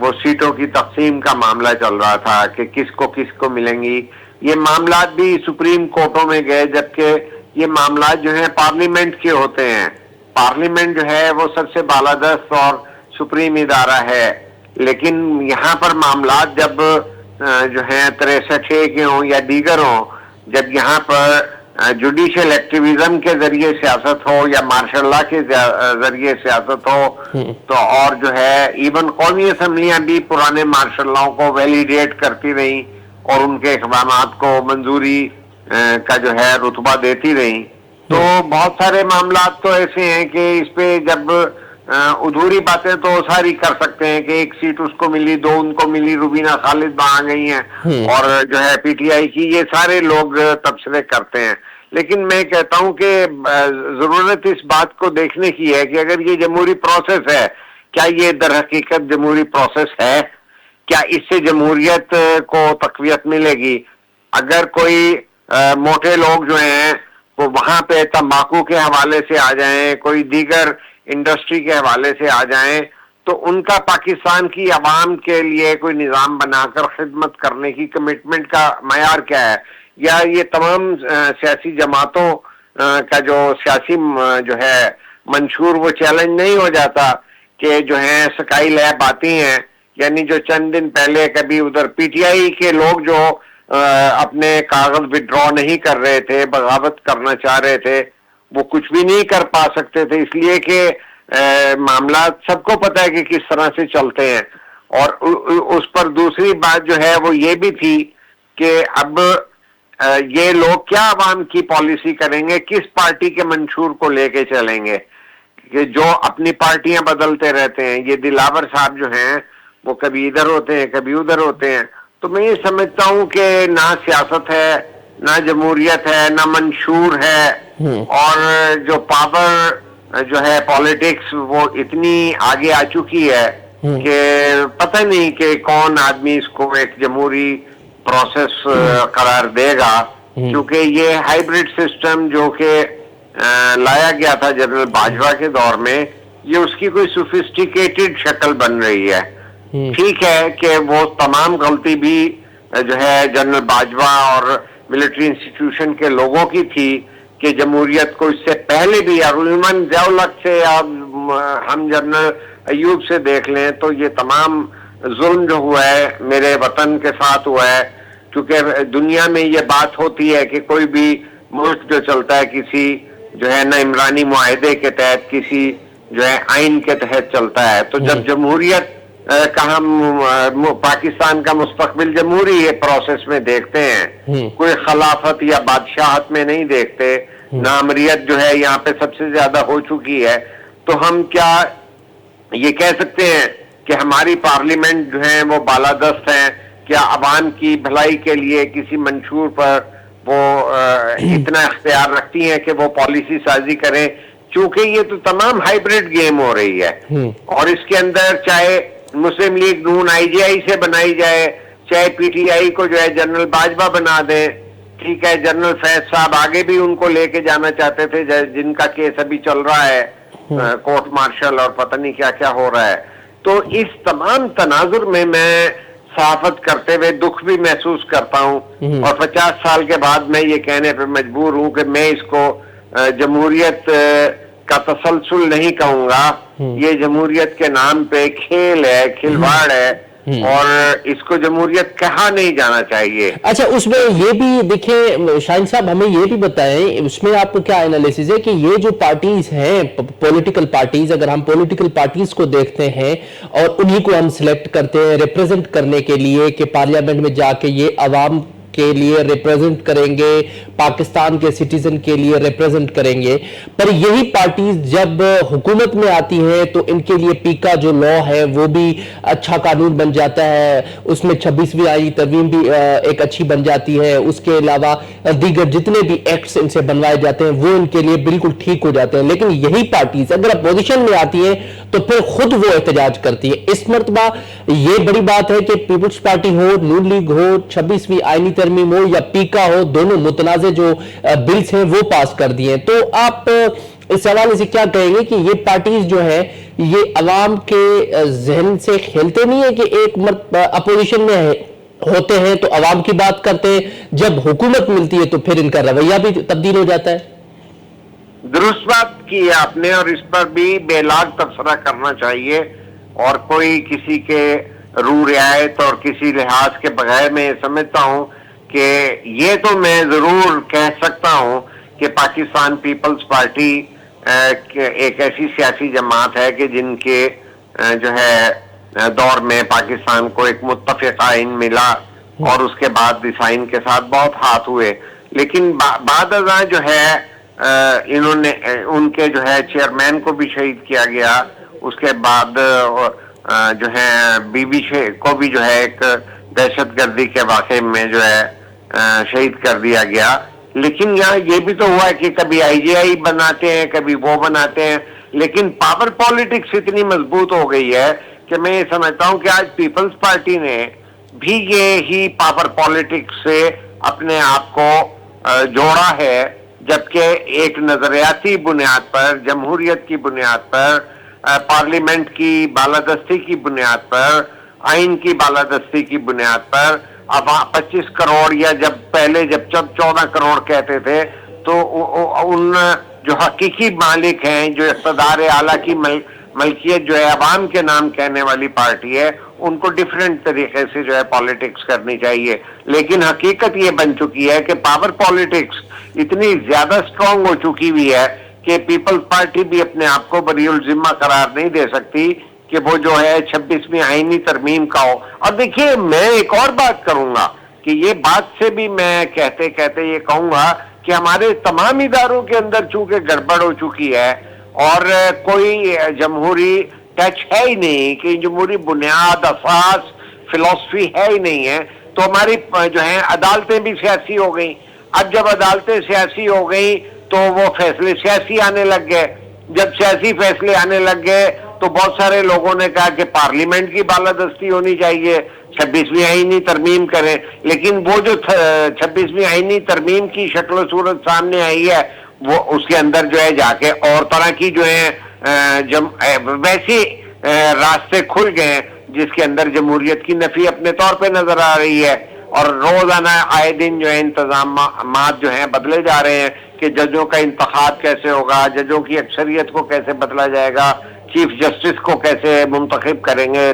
وہ سیٹوں کی تقسیم کا معاملہ چل رہا تھا کہ کس کو ملیں گی. یہ معاملات بھی سپریم کورٹوں میں گئے، جبکہ یہ معاملات جو ہیں پارلیمنٹ کے ہوتے ہیں. پارلیمنٹ جو ہے وہ سب سے بالادست اور سپریم ادارہ ہے، لیکن یہاں پر معاملات جب جو ہیں 63A کے ہوں یا دیگر ہوں، جب یہاں پر جوڈیشل ایکٹیویزم کے ذریعے سیاست ہو یا مارشل لا کے ذریعے سیاست ہو، تو اور جو ہے ایون قومی اسمبلیاں بھی پرانے مارشل لاؤں کو ویلیڈیٹ کرتی رہیں اور ان کے اقدامات کو منظوری کا جو ہے رتبہ دیتی رہیں. تو بہت سارے معاملات تو ایسے ہیں کہ اس پہ جب ادھوری باتیں تو ساری کر سکتے ہیں کہ ایک سیٹ اس کو ملی، 2 ان کو ملی، روبینہ خالد وہاں گئی ہیں، اور جو ہے پی ٹی آئی کی، یہ سارے لوگ تبصرے کرتے ہیں. لیکن میں کہتا ہوں کہ ضرورت اس بات کو دیکھنے کی ہے کہ اگر یہ جمہوری پروسیس ہے، کیا یہ در حقیقت جمہوری پروسیس ہے؟ کیا اس سے جمہوریت کو تقویت ملے گی؟ اگر کوئی موٹے لوگ جو ہیں وہ وہاں پہ تمباکو کے حوالے سے آ جائیں، کوئی دیگر انڈسٹری کے حوالے سے آ جائیں، تو ان کا پاکستان کی عوام کے لیے کوئی نظام بنا کر خدمت کرنے کی کمٹمنٹ کا معیار کیا ہے؟ یا یہ تمام سیاسی جماعتوں کا جو سیاسی جو ہے منشور وہ چیلنج نہیں ہو جاتا کہ جو ہیں سکائی لیب آتی ہیں، یعنی جو چند دن پہلے کبھی ادھر پی ٹی آئی کے لوگ جو اپنے کاغذ وڈرا نہیں کر رہے تھے، بغاوت کرنا چاہ رہے تھے، وہ کچھ بھی نہیں کر پا سکتے تھے، اس لیے کہ معاملات سب کو پتہ ہے کہ کس طرح سے چلتے ہیں. اور اس پر دوسری بات جو ہے وہ یہ بھی تھی کہ اب یہ لوگ کیا عوام کی پالیسی کریں گے، کس پارٹی کے منشور کو لے کے چلیں گے، کہ جو اپنی پارٹیاں بدلتے رہتے ہیں. یہ دلاور صاحب جو ہیں وہ کبھی ادھر ہوتے ہیں کبھی ادھر ہوتے ہیں. تو میں یہ سمجھتا ہوں کہ نہ سیاست ہے، نہ جمہوریت ہے، نہ منشور ہے، اور جو پاور جو ہے پالیٹکس وہ اتنی آگے آ چکی ہے کہ پتہ نہیں کہ کون آدمی اس کو ایک جمہوری پروسیس قرار دے گا، کیونکہ یہ ہائیبرڈ سسٹم جو کہ لایا گیا تھا جنرل باجوہ کے دور میں، یہ اس کی کوئی سوفسٹیکیٹڈ شکل بن رہی ہے. ٹھیک ہے کہ وہ تمام غلطی بھی جو ہے جنرل باجوہ اور ملٹری انسٹیٹیوشن کے لوگوں کی تھی کہ جمہوریت کو اس سے پہلے بھی، عموماً ضیاء الحق سے یا ہم جنرل ایوب سے دیکھ لیں تو یہ تمام ظلم جو ہوا ہے میرے وطن کے ساتھ ہوا ہے. کیونکہ دنیا میں یہ بات ہوتی ہے کہ کوئی بھی ملک جو چلتا ہے کسی جو ہے نا عمرانی معاہدے کے تحت، کسی جو ہے آئین کے تحت چلتا ہے. تو جب جمہوریت کا ہم پاکستان کا مستقبل جمہوری پروسیس میں دیکھتے ہیں، کوئی خلافت یا بادشاہت میں نہیں دیکھتے، نامریت جو ہے یہاں پہ سب سے زیادہ ہو چکی ہے، تو ہم کیا یہ کہہ سکتے ہیں کہ ہماری پارلیمنٹ جو ہے وہ بالادست ہیں؟ کیا عوام کی بھلائی کے لیے کسی منشور پر وہ اتنا اختیار رکھتی ہیں کہ وہ پالیسی سازی کریں؟ چونکہ یہ تو تمام ہائیبرڈ گیم ہو رہی ہے، اور اس کے اندر چاہے مسلم لیگ نون آئی جی آئی سے بنائی جائے، چاہے پی ٹی آئی کو جو ہے جنرل باجوہ بنا دیں، ٹھیک ہے، جنرل فیض صاحب آگے بھی ان کو لے کے جانا چاہتے تھے جن کا کیس ابھی چل رہا ہے کورٹ مارشل اور پتہ نہیں کیا کیا ہو رہا ہے. تو اس تمام تناظر میں صحافت کرتے ہوئے دکھ بھی محسوس کرتا ہوں، اور 50 سال کے بعد میں یہ کہنے پہ مجبور ہوں کہ میں اس کو جمہوریت کا تسلسل نہیں کہوں گا. یہ جمہوریت کے نام پہ کھیل ہے، کھلواڑ ہے، اور اس کو جمہوریت کہا نہیں جانا چاہیے. اچھا، اس میں یہ بھی دیکھیں شاہین صاحب، ہمیں یہ بھی بتائیں اس میں آپ کو کیا انالیسز ہے کہ یہ جو پارٹیز ہیں پولیٹیکل پارٹیز، اگر ہم پولیٹیکل پارٹیز کو دیکھتے ہیں اور انہی کو ہم سلیکٹ کرتے ہیں ریپریزنٹ کرنے کے لیے کہ پارلیمنٹ میں جا کے یہ عوام کے لیے ریپریزنٹ کریں گے، پاکستان کے سٹیزن کے لیے ریپریزنٹ کریں گے، پر یہی پارٹیز جب حکومت میں آتی ہیں تو ان کے لیے پیکا جو لا ہے وہ بھی اچھا قانون بن جاتا ہے، اس میں 26ویں آئینی ترمیم بھی ایک اچھی بن جاتی ہے، اس کے علاوہ دیگر جتنے بھی ایکٹس ان سے بنوائے جاتے ہیں وہ ان کے لیے بالکل ٹھیک ہو جاتے ہیں. لیکن یہی پارٹیز اگر اپوزیشن میں آتی ہیں تو پھر خود وہ احتجاج کرتی ہے. اس مرتبہ یہ بڑی بات ہے کہ پیپلز پارٹی ہو، نون لیگ ہو، 26ویں آئینی ترمیم ہو یا پیکا ہو، دونوں متنازع جو بلز ہیں وہ پاس کر دیے. تو آپ اس حوالے سے کیا کہیں گے کہ یہ پارٹیز جو ہیں یہ عوام کے ذہن سے کھیلتے نہیں ہے کہ ایک اپوزیشن میں ہوتے ہیں تو عوام کی بات کرتے ہیں، جب حکومت ملتی ہے تو پھر ان کا رویہ بھی تبدیل ہو جاتا ہے؟ درست بات کی ہے آپ نے، اور اس پر بھی بے لاگ تبصرہ کرنا چاہیے، اور کوئی کسی کے رو رعایت اور کسی لحاظ کے بغیر میں سمجھتا ہوں کہ یہ تو میں ضرور کہہ سکتا ہوں کہ پاکستان پیپلز پارٹی ایک ایسی سیاسی جماعت ہے کہ جن کے جو ہے دور میں پاکستان کو ایک متفق آئین ملا، اور اس کے بعد اس آئین کے ساتھ بہت ہاتھ ہوئے، لیکن بعد ازاں جو ہے انہوں نے ان کے جو ہے چیئرمین کو بھی شہید کیا گیا، اس کے بعد جو ہے بی بی کو بھی جو ہے ایک دہشت گردی کے واقعے میں جو ہے شہید کر دیا گیا۔ لیکن یہاں یہ بھی تو ہوا ہے کہ کبھی آئی جے آئی بناتے ہیں، کبھی وہ بناتے ہیں، لیکن پاور پالیٹکس اتنی مضبوط ہو گئی ہے کہ میں یہ سمجھتا ہوں کہ آج پیپلز پارٹی نے بھی یہی پاور پالیٹکس سے اپنے آپ کو جوڑا ہے، جبکہ ایک نظریاتی بنیاد پر، جمہوریت کی بنیاد پر، پارلیمنٹ کی بالادستی کی بنیاد پر، آئین کی بالادستی کی بنیاد پر، اب 25 کروڑ یا جب 14 کروڑ کہتے تھے، تو ان جو حقیقی مالک ہیں، جو اقتدار اعلیٰ کی ملکیت جو ہے عوام کے نام کہنے والی پارٹی ہے، ان کو ڈیفرنٹ طریقے سے جو ہے پالیٹکس کرنی چاہیے۔ لیکن حقیقت یہ بن چکی ہے کہ پاور پالیٹکس اتنی زیادہ سٹرونگ ہو چکی ہوئی ہے کہ پیپلز پارٹی بھی اپنے آپ کو بری الذمہ قرار نہیں دے سکتی کہ وہ جو ہے 26ویں آئینی ترمیم کا ہو۔ اور دیکھیے، میں ایک اور بات کروں گا کہ یہ بات سے بھی میں کہتے کہتے یہ کہوں گا کہ ہمارے تمام اداروں کے اندر چونکہ گڑبڑ ہو چکی ہے اور کوئی جمہوری ٹچ ہے ہی نہیں، کہ جمہوری بنیاد، اساس، فلسفی ہے ہی نہیں ہے، تو ہماری جو ہے عدالتیں بھی سیاسی ہو گئیں۔ اب جب عدالتیں سیاسی ہو گئیں تو وہ فیصلے سیاسی آنے لگ گئے، جب سیاسی فیصلے آنے لگ گئے تو بہت سارے لوگوں نے کہا کہ پارلیمنٹ کی بالادستی ہونی چاہیے، 26ویں آئینی ترمیم کریں، لیکن وہ جو 26ویں آئینی ترمیم کی شکل و صورت سامنے آئی ہے، وہ اس کے اندر جو ہے جا کے اور طرح کی جو ہے ویسے راستے کھل گئے ہیں جس کے اندر جمہوریت کی نفی اپنے طور پہ نظر آ رہی ہے، اور روزانہ آئے دن جو ہے انتظامات جو ہیں بدلے جا رہے ہیں کہ ججوں کا انتخاب کیسے ہوگا، ججوں کی اکثریت کو کیسے بدلا جائے گا، چیف جسٹس کو کیسے منتخب کریں گے،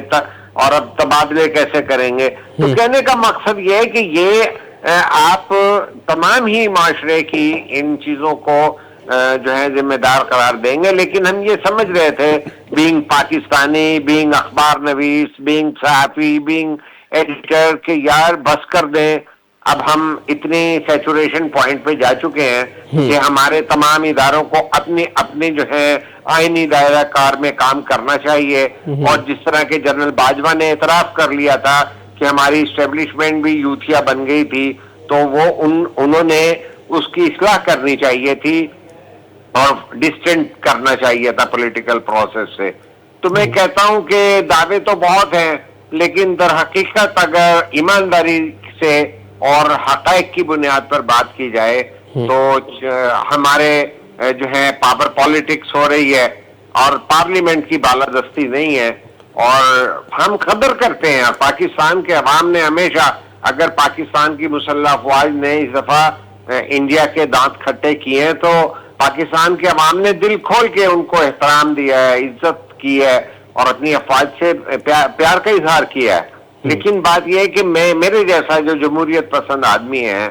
اور اب تبادلے کیسے کریں گے۔ تو کہنے کا مقصد یہ ہے کہ یہ آپ تمام ہی معاشرے کی ان چیزوں کو جو ہے ذمہ دار قرار دیں گے، لیکن ہم یہ سمجھ رہے تھے بینگ پاکستانی، بینگ اخبار نویس، بینگ صحافی، بینگ ایڈیٹر، کہ یار بس کر دیں، اب ہم اتنے سیچوریشن پوائنٹ پہ جا چکے ہیں کہ ہمارے تمام اداروں کو اپنے جو ہے آئینی دائرہ کار میں کام کرنا چاہیے، اور جس طرح کے جنرل باجوہ نے اعتراف کر لیا تھا کہ ہماری اسٹیبلشمنٹ بھی یوتھیا بن گئی تھی، تو وہ انہوں نے اس کی اصلاح کرنی چاہیے تھی اور ڈسٹنٹ کرنا چاہیے تھا پولیٹیکل پروسیس سے۔ تو میں کہتا ہوں کہ دعوے تو بہت ہیں، لیکن در حقیقت اگر ایمانداری سے اور حقائق کی بنیاد پر بات کی جائے تو ہمارے جو ہے پاور پالیٹکس ہو رہی ہے اور پارلیمنٹ کی بالادستی نہیں ہے، اور ہم قدر کرتے ہیں۔ پاکستان کے عوام نے ہمیشہ، اگر پاکستان کی مسلح افواج نے اس دفعہ انڈیا کے دانت کھٹے کیے ہیں، تو پاکستان کے عوام نے دل کھول کے ان کو احترام دیا ہے، عزت کی ہے، اور اپنی افواج سے پیار کا اظہار کیا ہے۔ لیکن بات یہ ہے کہ میرے جیسا جو جمہوریت پسند آدمی ہے،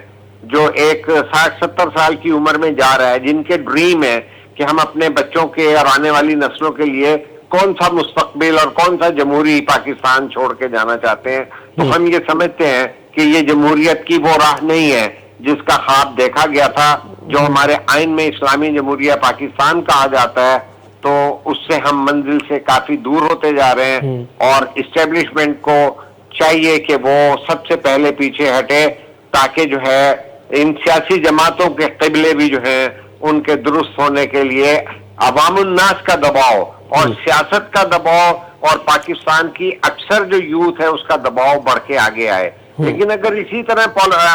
جو ایک 60-70 سال کی عمر میں جا رہا ہے، جن کے ڈریم ہے کہ ہم اپنے بچوں کے اور آنے والی نسلوں کے لیے کون سا مستقبل اور کون سا جمہوری پاکستان چھوڑ کے جانا چاہتے ہیں، تو ہم یہ سمجھتے ہیں کہ یہ جمہوریت کی وہ راہ نہیں ہے جس کا خواب دیکھا گیا تھا، جو ہمارے آئین میں اسلامی جمہوریہ پاکستان کہا جاتا ہے، تو اس سے ہم منزل سے کافی دور ہوتے جا رہے ہیں، اور اسٹیبلشمنٹ کو چاہیے کہ وہ سب سے پہلے پیچھے ہٹے، تاکہ جو ہے ان سیاسی جماعتوں کے قبلے بھی جو ہیں ان کے درست ہونے کے لیے عوام الناس کا دباؤ اور سیاست کا دباؤ اور پاکستان کی اکثر جو یوتھ ہے اس کا دباؤ بڑھ کے آگے آئے۔ لیکن اگر اسی طرح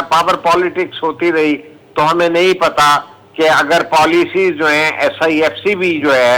پاور پالیٹکس ہوتی رہی تو ہمیں نہیں پتا کہ اگر پالیسیز جو ہیں SIFC بھی جو ہے